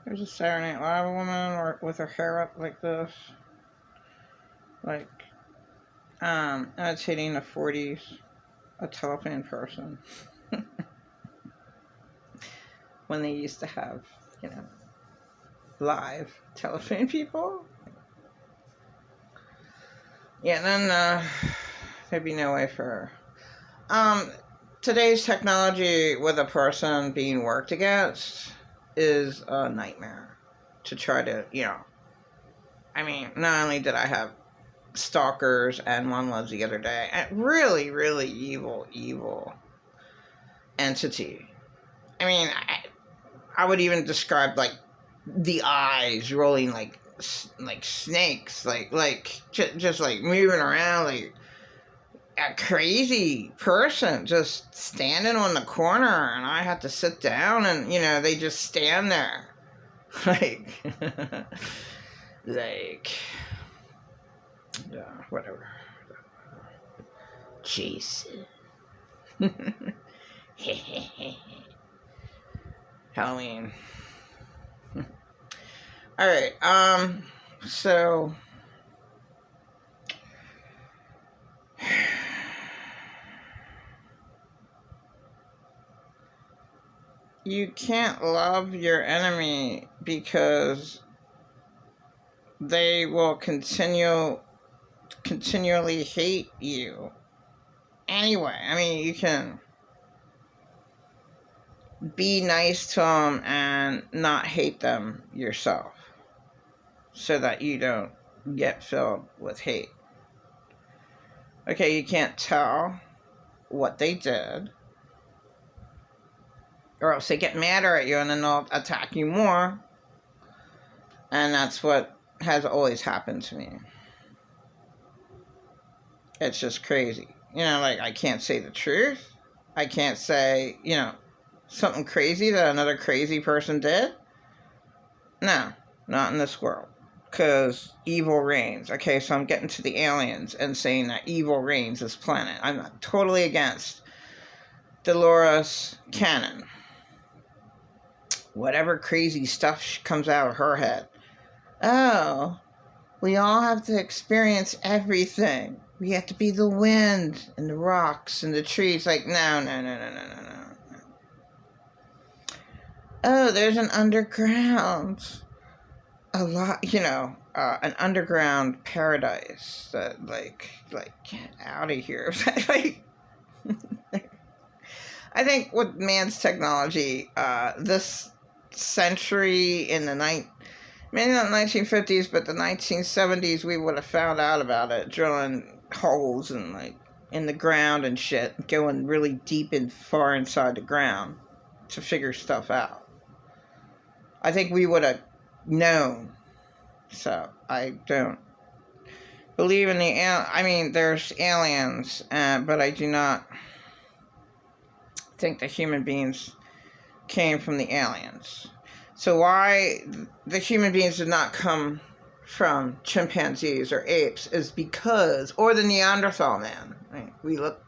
There's a Saturday Night Live woman with her hair up like this. Like, imitating the 40s. A telephone person. When they used to have, live telephone people. Yeah, then there'd be no way for today's technology with a person being worked against is a nightmare to try to, I mean, not only did I have stalkers, and one was the other day, and really, really evil entity. I mean, I would even describe, like, the eyes rolling like snakes, just like moving around like a crazy person, just standing on the corner, and I had to sit down, and they just stand there like whatever. Jason. Halloween. All right. So you can't love your enemy because they will continually hate you. Anyway, I mean, you can be nice to them and not hate them yourself, so that you don't get filled with hate. Okay, you can't tell what they did, or else they get madder at you and then they'll attack you more. And that's what has always happened to me. It's just crazy. Like, I can't say the truth. I can't say, something crazy that another crazy person did. No, not in this world. Because evil reigns. Okay, so I'm getting to the aliens and saying that evil reigns this planet. I'm totally against Dolores Cannon. Whatever crazy stuff comes out of her head. Oh, we all have to experience everything. We have to be the wind and the rocks and the trees. Like, no. Oh, there's an underground. A lot, an underground paradise that, like, get out of here. Like, I think with man's technology, this century in the maybe not the 1950s, but the 1970s, we would have found out about it, drilling holes and, like, in the ground and shit, going really deep and far inside the ground to figure stuff out. I think we would have known. So I don't believe in there's aliens, but I do not think the human beings came from the aliens. So why the human beings did not come from chimpanzees or apes is because, or the Neanderthal man, right? We look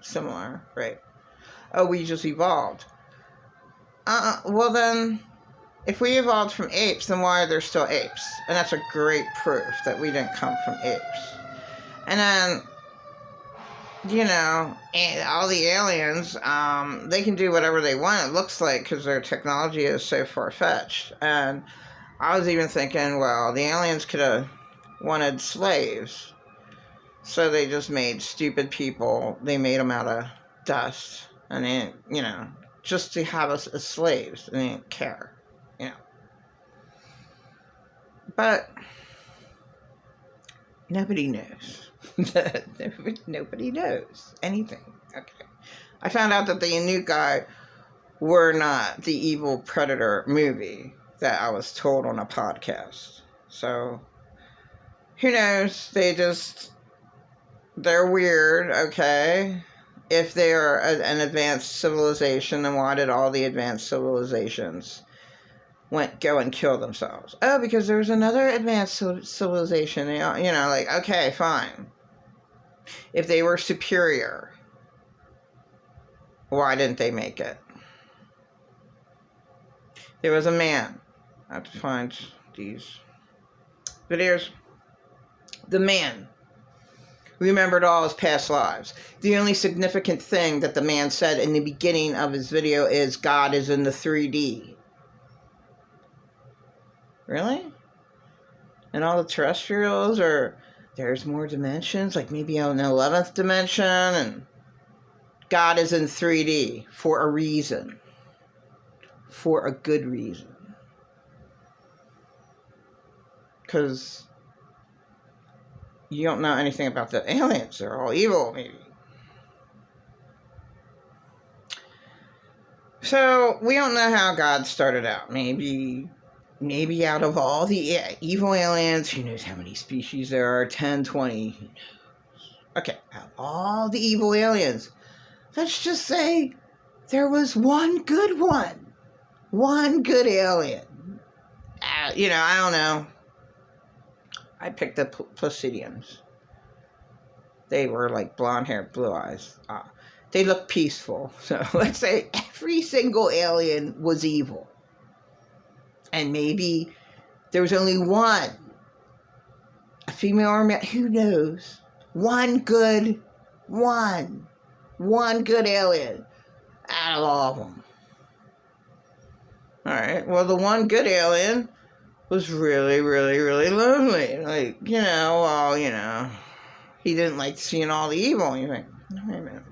similar, right? Oh, we just evolved. Well then, if we evolved from apes, then why are there still apes? And that's a great proof that we didn't come from apes. And then, all the aliens, they can do whatever they want, it looks like, because their technology is so far-fetched. And I was even thinking, well, the aliens could have wanted slaves. So they just made stupid people. They made them out of dust. And they, just to have us as slaves. They didn't care. But nobody knows. Nobody knows anything. Okay. I found out that the Inukai were not the evil predator movie that I was told on a podcast. So, who knows? They're weird, okay? If they are an advanced civilization, then why did all the advanced civilizations go and kill themselves? Oh, because there was another advanced civilization. Okay, fine. If they were superior, why didn't they make it? There was a man, I have to find these videos. The man remembered all his past lives. The only significant thing that the man said in the beginning of his video is God is in the 3D. Really? And all the terrestrials are, there's more dimensions, like maybe on the 11th dimension, and God is in 3D for a reason. For a good reason. Because you don't know anything about the aliens. They're all evil, maybe. So, we don't know how God started out. Maybe out of all the evil aliens, who knows how many species there are, 10, 20, who knows? Okay, out of all the evil aliens, let's just say there was one good one. One good alien. I don't know. I picked the Placidians. They were like blonde hair, blue eyes. They look peaceful. So let's say every single alien was evil. And maybe there was only one. A female or male. Who knows? One good alien out of all of them. Alright, well, the one good alien was really, really, really lonely. Like, he didn't like seeing all the evil. And you think, wait a minute.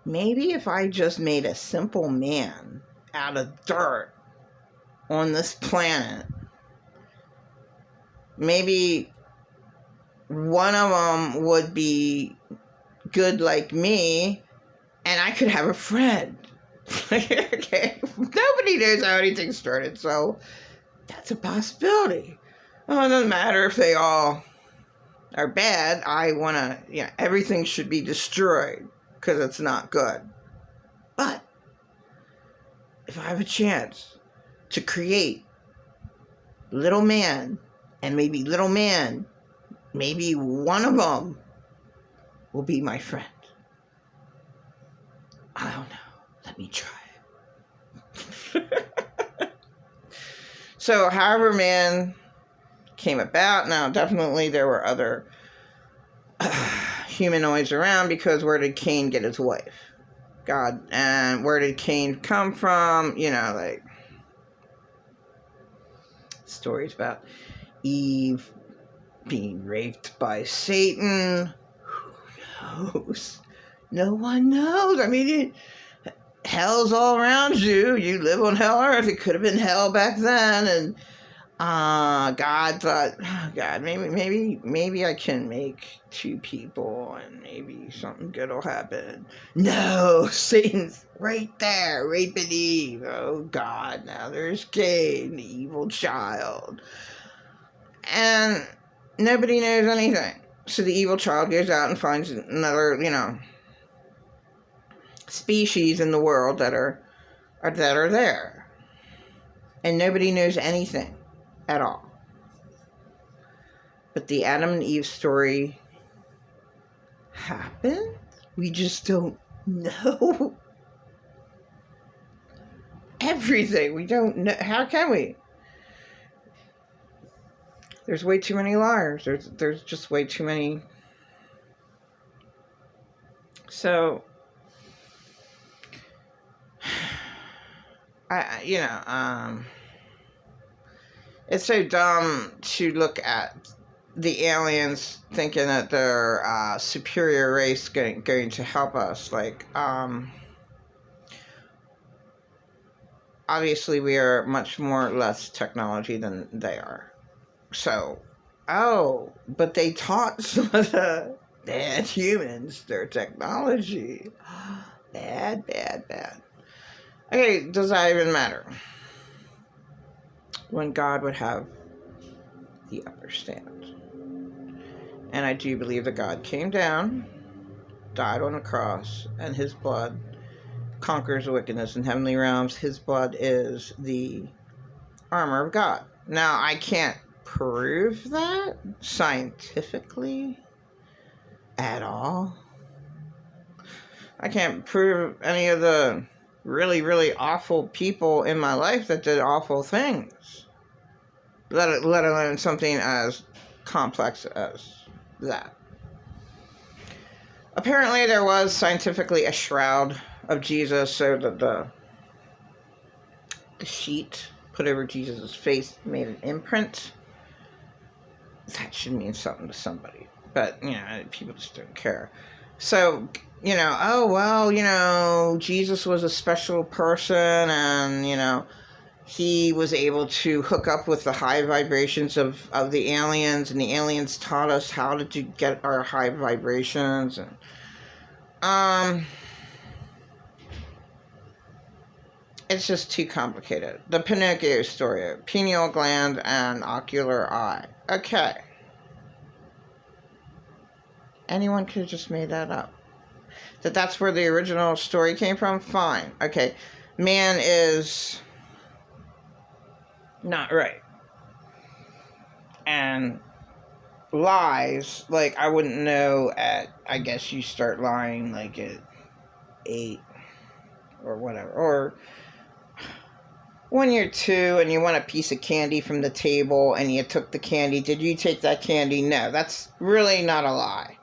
Maybe if I just made a simple man out of dirt on this planet, maybe one of them would be good like me, and I could have a friend. Okay, nobody knows how anything started, so that's a possibility. Well, it doesn't matter if they all are bad. I want to, everything should be destroyed because it's not good. But if I have a chance to create little man, and maybe little man, maybe one of them will be my friend. I don't know. Let me try it. So, however man came about, now definitely there were other humanoids around, because where did Cain get his wife? God. And where did Cain come from? Like stories about Eve being raped by Satan. Who knows? No one knows. I mean, hell's all around you. You live on hell earth. It could have been hell back then, and God thought, God, maybe I can make two people, and maybe something good will happen. No, Satan's right there, raping Eve. Oh God, now there's Cain, the evil child, and nobody knows anything. So the evil child goes out and finds another, species in the world that are there, and nobody knows anything at all. But the Adam and Eve story happened. We just don't know everything. We don't know. How can we? There's way too many liars. There's just way too many. So it's so dumb to look at the aliens thinking that they're a superior race going to help us. Like, obviously we are much more or less technology than they are. So, but they taught some of the bad humans their technology. Bad. Okay, does that even matter? When God would have the upper stand. And I do believe that God came down, died on a cross, and his blood conquers the wickedness in heavenly realms. His blood is the armor of God. Now, I can't prove that scientifically at all. I can't prove any of the really, really awful people in my life that did awful things. Let alone something as complex as that. Apparently there was scientifically a shroud of Jesus, so that the sheet put over Jesus' face made an imprint. That should mean something to somebody. But, people just don't care. So, oh, well, Jesus was a special person, and, he was able to hook up with the high vibrations of the aliens, and the aliens taught us how to get our high vibrations. And it's just too complicated. The Pinocchio story, pineal gland and ocular eye. Okay. Anyone could have just made that up. That's where the original story came from? Fine. Okay. Man is not right. And lies, like, I wouldn't know I guess you start lying like at 8 or whatever. Or when you're 2 and you want a piece of candy from the table and you took the candy, did you take that candy? No, that's really not a lie.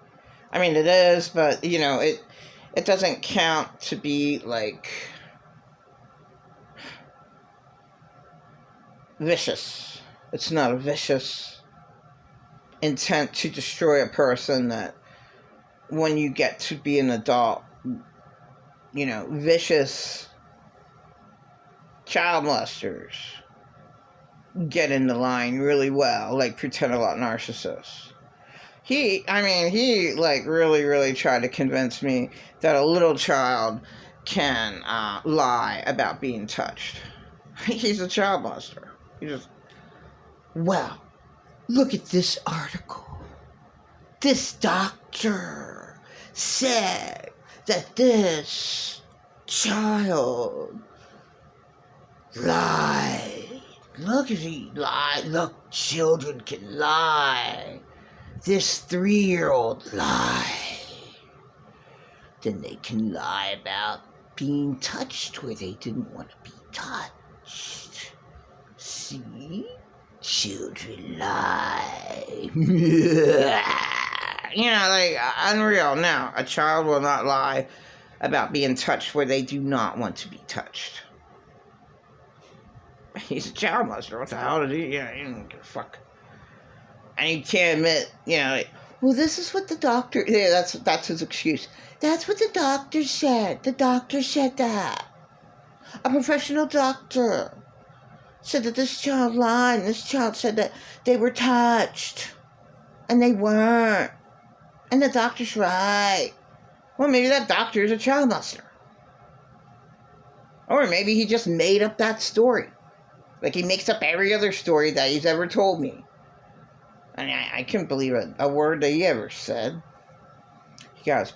I mean, it is, but, it doesn't count to be, like, vicious. It's not a vicious intent to destroy a person that when you get to be an adult, vicious child molesters get in the line really well, like Pretend Alot Narcissists. He like really, really tried to convince me that a little child can lie about being touched. He's a child molester. He just, well, look at this article. This doctor said that this child lied. Look at he lied. Look, children can lie. This 3-year-old lied. Then they can lie about being touched where they didn't want to be touched. See? Children lie. Like, unreal. Now, a child will not lie about being touched where they do not want to be touched. He's a child molester. What the hell did he? He didn't give a fuck. And he can't admit, well, this is what the doctor... Yeah, that's his excuse. That's what the doctor said. The doctor said that. A professional doctor said that this child lied, and this child said that they were touched. And they weren't. And the doctor's right. Well, maybe that doctor is a child molester. Or maybe he just made up that story. Like he makes up every other story that he's ever told me. And I couldn't believe a word that he ever said. He got his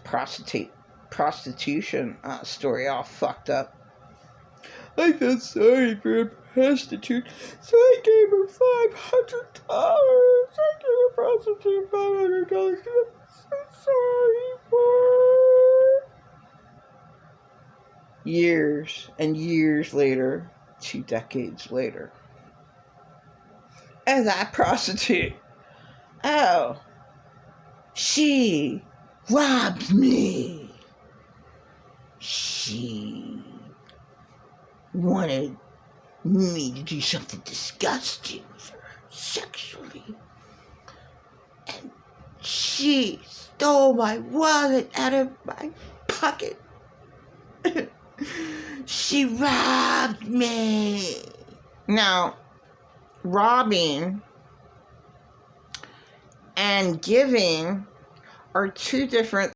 prostitution story all fucked up. I felt sorry for a prostitute, so I gave her $500. I gave a prostitute $500 because I'm so sorry for her. Years and years later, 2 decades later. And that prostitute, oh, she robbed me. She wanted me to do something disgusting with her sexually. And she stole my wallet out of my pocket. She robbed me. Now, robbing and giving are 2 different